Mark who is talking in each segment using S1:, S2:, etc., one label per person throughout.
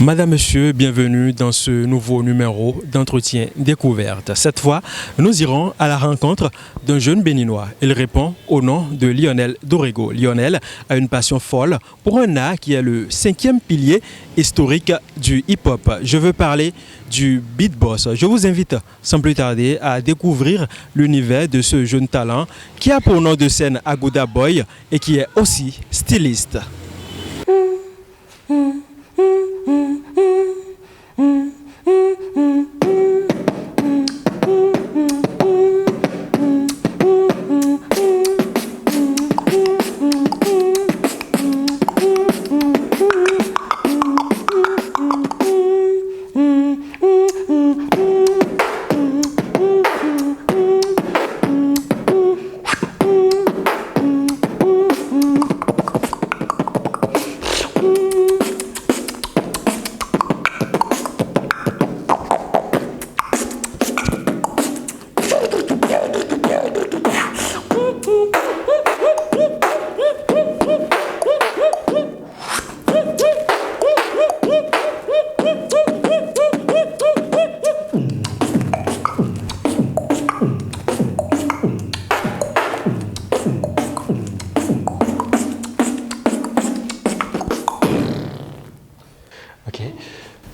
S1: Madame, Monsieur, bienvenue dans ce nouveau numéro d'entretien découverte. Cette fois, nous irons à la rencontre d'un jeune béninois. Il répond au nom de Lionel Dorego. Lionel a une passion folle pour un art qui est le 5e pilier historique du hip-hop. Je veux parler du beatbox. Je vous invite sans plus tarder à découvrir l'univers de ce jeune talent qui a pour nom de scène Agouda Boy et qui est aussi styliste.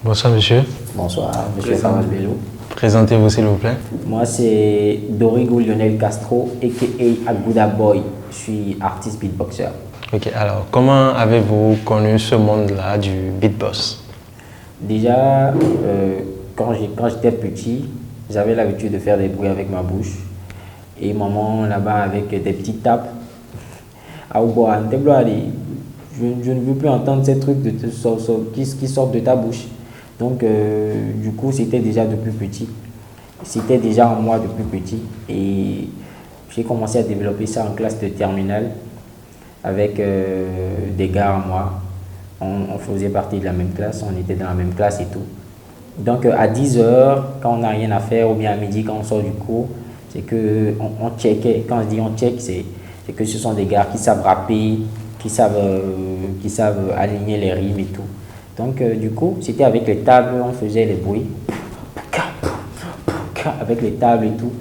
S2: Bonsoir monsieur.
S3: Bonsoir, monsieur Famal Bello.
S2: Présentez-vous s'il vous plaît.
S3: Moi c'est Dorego Lionel Castro, a.k.a. Agouda Boy. Je suis artiste beatboxer.
S2: Ok, alors comment avez-vous connu ce monde-là du beatbox?
S3: Déjà, quand j'étais petit, j'avais l'habitude de faire des bruits avec ma bouche. Et maman là-bas avec des petites tapes. Je ne veux plus entendre ces trucs qui sortent de ta bouche. Donc, du coup, c'était déjà depuis petit. C'était déjà en moi depuis petit. Et j'ai commencé à développer ça en classe de terminale avec des gars à moi. On faisait partie de la même classe, on était dans la même classe et tout. Donc, à 10h, quand on n'a rien à faire, ou bien à midi, quand on sort du cours, c'est qu'on checkait. Quand je dis on check, c'est que ce sont des gars qui savent rapper, qui savent aligner les rimes et tout. Donc, du coup, c'était avec les tables, on faisait les bruits. Avec les tables et tout.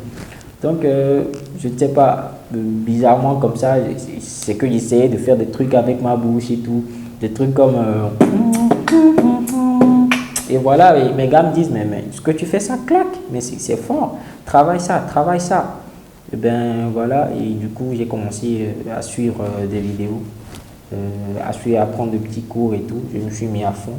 S3: Donc, je ne sais pas, bizarrement comme ça, c'est que j'essayais de faire des trucs avec ma bouche et tout. Des trucs comme... Et voilà, et mes gars me disent, mais ce que tu fais, ça claque. Mais c'est fort. Travaille ça, travaille ça. Et ben voilà, et du coup, j'ai commencé à suivre des vidéos. À prendre de petits cours et tout, je me suis mis à fond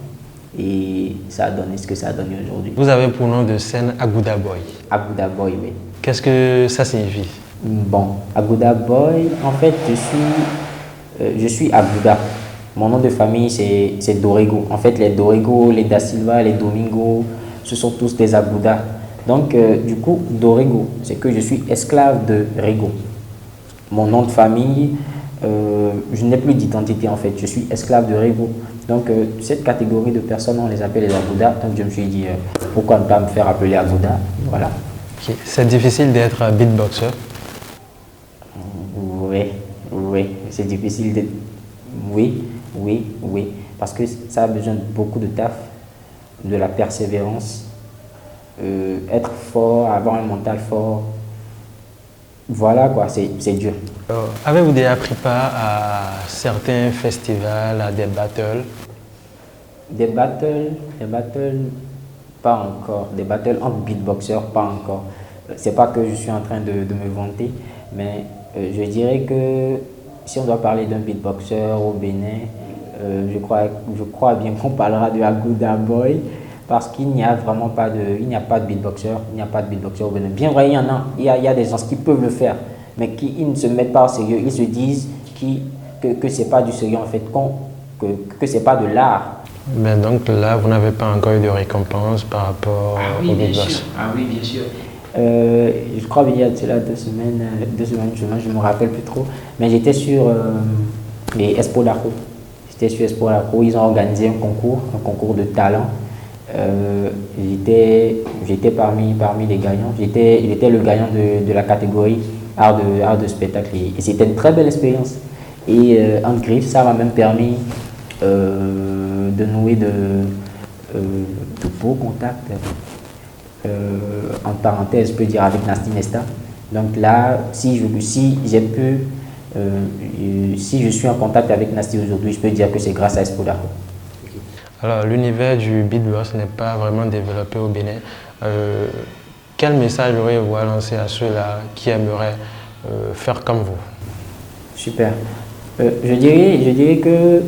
S3: et ça a donné ce que ça a donné aujourd'hui.
S2: Vous avez pour nom de scène Agouda Boy.
S3: Agouda Boy, oui.
S2: Qu'est-ce que ça signifie?
S3: Bon, Agouda Boy, en fait, je suis Agouda. Mon nom de famille, c'est Dorego. En fait, les Dorego, les Da Silva, les Domingo, ce sont tous des Agouda. Donc, du coup, Dorego, c'est que je suis esclave de Rego. Mon nom de famille, je n'ai plus d'identité en fait, je suis esclave de Rego. Donc cette catégorie de personnes, on les appelle les Agouda. Donc je me suis dit, pourquoi ne pas me faire appeler Agouda? Voilà.
S2: Okay. C'est difficile d'être beatboxer?
S3: Oui, c'est difficile d'être... Oui. Parce que ça a besoin de beaucoup de taf, de la persévérance, être fort, avoir un mental fort. Voilà quoi, c'est dur.
S2: Avez-vous déjà pris part à certains festivals, à des battles?
S3: Des battles, pas encore. Des battles entre beatboxers, pas encore. C'est pas que je suis en train de me vanter, mais je dirais que si on doit parler d'un beatboxer au Bénin, je crois bien qu'on parlera de Agouda Boy. Parce qu'il n'y a vraiment pas de beatboxer, au Bénin. Bien vrai, il y a des gens qui peuvent le faire, mais qui ils ne se mettent pas au sérieux. Ils se disent que ce n'est pas du sérieux en fait, que ce n'est pas de l'art.
S2: Mais donc là, vous n'avez pas encore eu de récompense par rapport au beatbox?
S3: Ah oui, bien sûr. Je crois qu'il y a deux semaines, je ne me rappelle plus trop, mais j'étais sur les Expo Lacro. Ils ont organisé un concours de talent. J'étais parmi les gagnants. J'étais le gagnant de la catégorie art de spectacle et c'était une très belle expérience. Et en griffe, ça m'a même permis de nouer de beaux contacts, en parenthèse, je peux dire avec Nasty Nesta. Donc là, si j'ai pu, si je suis en contact avec Nasty aujourd'hui, je peux dire que c'est grâce à Espodaco.
S2: Alors, l'univers du beatbox n'est pas vraiment développé au Bénin. Quel message auriez-vous à lancer à ceux-là qui aimeraient faire comme vous?
S3: Super. Je dirais que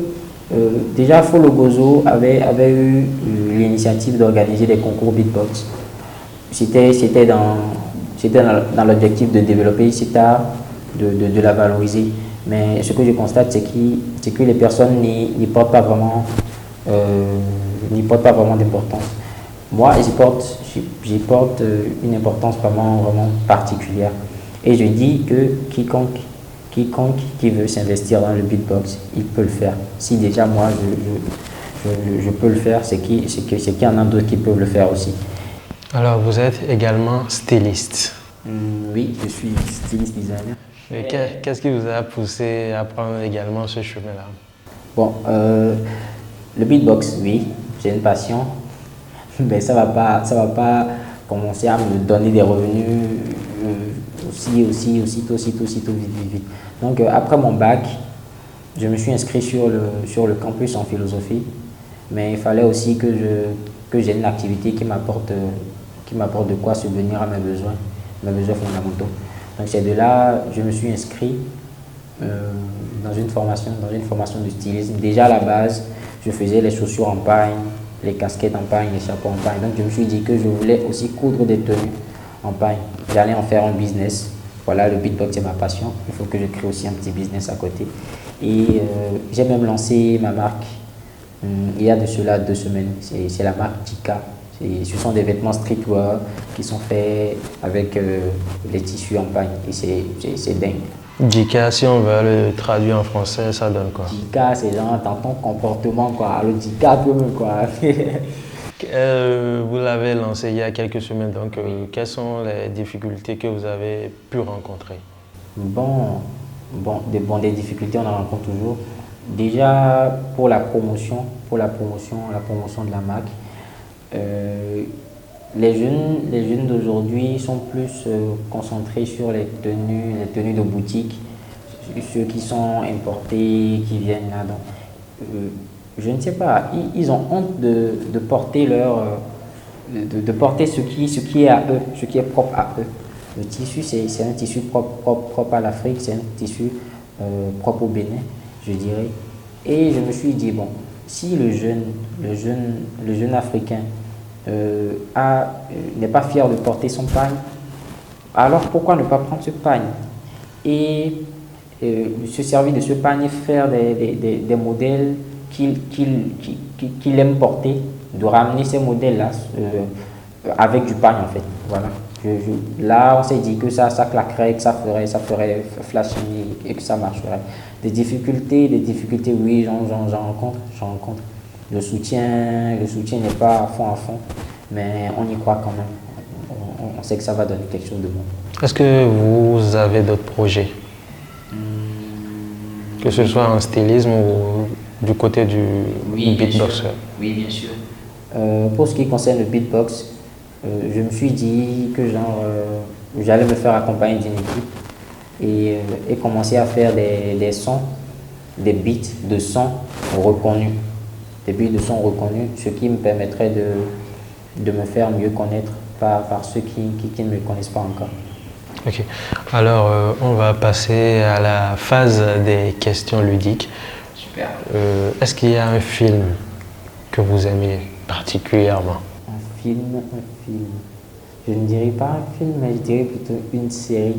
S3: déjà Follow Gozo avait eu l'initiative d'organiser des concours beatbox. C'était dans l'objectif de développer cet art, de la valoriser. Mais ce que je constate, c'est que les personnes n'y portent pas vraiment d'importance. Moi, j'y porte une importance vraiment particulière. Et je dis que quiconque qui veut s'investir dans le beatbox, il peut le faire. Si déjà moi je peux le faire, c'est qu'il y en a d'autres qui peuvent le faire aussi.
S2: Alors, vous êtes également styliste.
S3: Oui, je suis styliste designer.
S2: Et qu'est-ce qui vous a poussé à prendre également ce chemin-là?
S3: Bon, le beatbox, oui, j'ai une passion, mais ça va pas commencer à me donner des revenus aussitôt, vite. Donc, après mon bac, je me suis inscrit sur le campus en philosophie, mais il fallait aussi que j'ai une activité qui m'apporte de quoi subvenir à mes besoins fondamentaux. Donc, c'est de là je me suis inscrit dans une formation de stylisme. Déjà à la base, je faisais les chaussures en pagne, les casquettes en pagne, les chapeaux en pagne. Donc, je me suis dit que je voulais aussi coudre des tenues en pagne. J'allais en faire un business. Voilà, le beatbox, c'est ma passion. Il faut que je crée aussi un petit business à côté. Et j'ai même lancé ma marque il y a de cela 2 semaines. C'est la marque Jika. Ce sont des vêtements streetwear qui sont faits avec les tissus en pagne. Et c'est dingue.
S2: Jika, si on veut le traduire en français, ça donne quoi?
S3: Jika, c'est genre dans ton comportement, quoi. Alors, Jika, peu, quoi.
S2: Vous l'avez lancé il y a quelques semaines, donc quelles sont les difficultés que vous avez pu rencontrer?
S3: Des difficultés, on en rencontre toujours. Déjà, pour la promotion de la marque, les jeunes d'aujourd'hui sont plus concentrés sur les tenues de boutique, ceux qui sont importés, qui viennent là. Donc, je ne sais pas, ils ont honte de porter de porter ce qui est à eux, ce qui est propre à eux. Le tissu, c'est un tissu propre à l'Afrique, c'est un tissu propre au Bénin, je dirais. Et je me suis dit, bon, si le jeune africain n'est pas fier de porter son pagne, alors pourquoi ne pas prendre ce pagne et se servir de ce pagne et faire des modèles qu'il aime porter, de ramener ces modèles-là avec du pagne en fait. Voilà. Là, on s'est dit que ça claquerait, que ça ferait flashy et que ça marcherait. Des difficultés, oui, j'en rencontre. Le soutien n'est pas à fond, mais on y croit quand même. On sait que ça va donner quelque chose de bon.
S2: Est-ce que vous avez d'autres projets? Que ce soit en stylisme ou du côté du beatbox?
S3: Oui, bien sûr. Pour ce qui concerne le beatbox, je me suis dit que j'allais me faire accompagner d'une équipe et commencer à faire des sons, des beats de sons reconnus. Des beats de sons reconnus, ce qui me permettrait de me faire mieux connaître par ceux qui ne me connaissent pas encore.
S2: Ok. Alors, on va passer à la phase des questions ludiques.
S3: Super.
S2: Est-ce qu'il y a un film que vous aimez particulièrement?
S3: Un film. Je ne dirais pas un film, mais je dirais plutôt une série.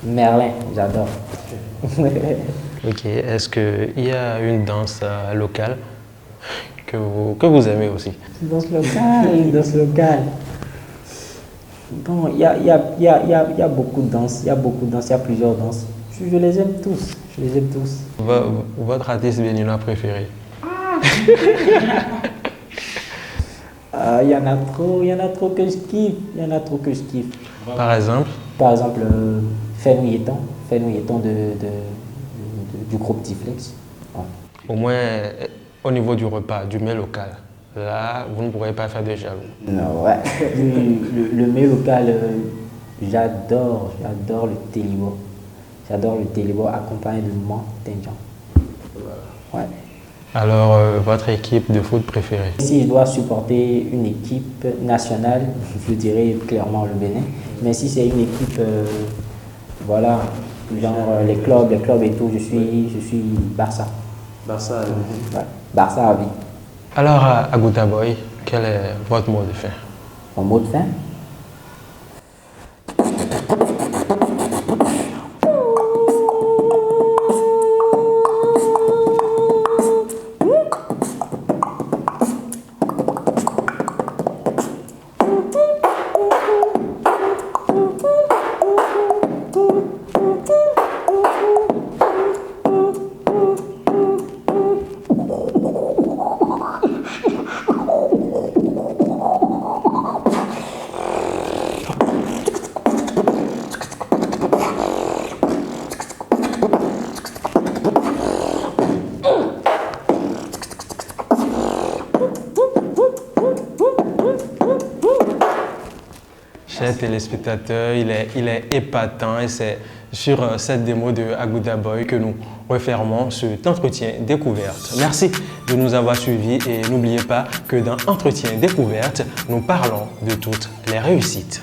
S3: Merlin, j'adore.
S2: Ok. Est-ce qu'il y a une danse locale que vous aimez aussi?
S3: Danse locale. Bon, il y a beaucoup de danses, il y a plusieurs danses. Je les aime tous,
S2: Votre artiste béninois préféré?
S3: Il y en a trop que je kiffe.
S2: Par exemple?
S3: Par exemple, Fenouilleton du groupe Tiflex.
S2: Au moins au niveau du repas, du mets local. là, vous ne pourrez pas faire de jaloux.
S3: Non, ouais. Le mets local, j'adore le télibo. J'adore le télibo accompagné de Montenjan. Ouais.
S2: Alors, votre équipe de foot préférée?
S3: Si je dois supporter une équipe nationale, je dirais clairement le Bénin. Mais si c'est une équipe, voilà, genre les clubs et tout, je suis Barça.
S4: Barça.
S3: Ouais. Barça à vie.
S2: Alors, Agouda Boy, quel est votre mot de fin?
S3: Mon mot de fin?
S2: Chers téléspectateurs, il est épatant et c'est sur cette démo de Agouda Boy que nous refermons cet entretien découverte. Merci de nous avoir suivis et n'oubliez pas que dans Entretien découverte, nous parlons de toutes les réussites.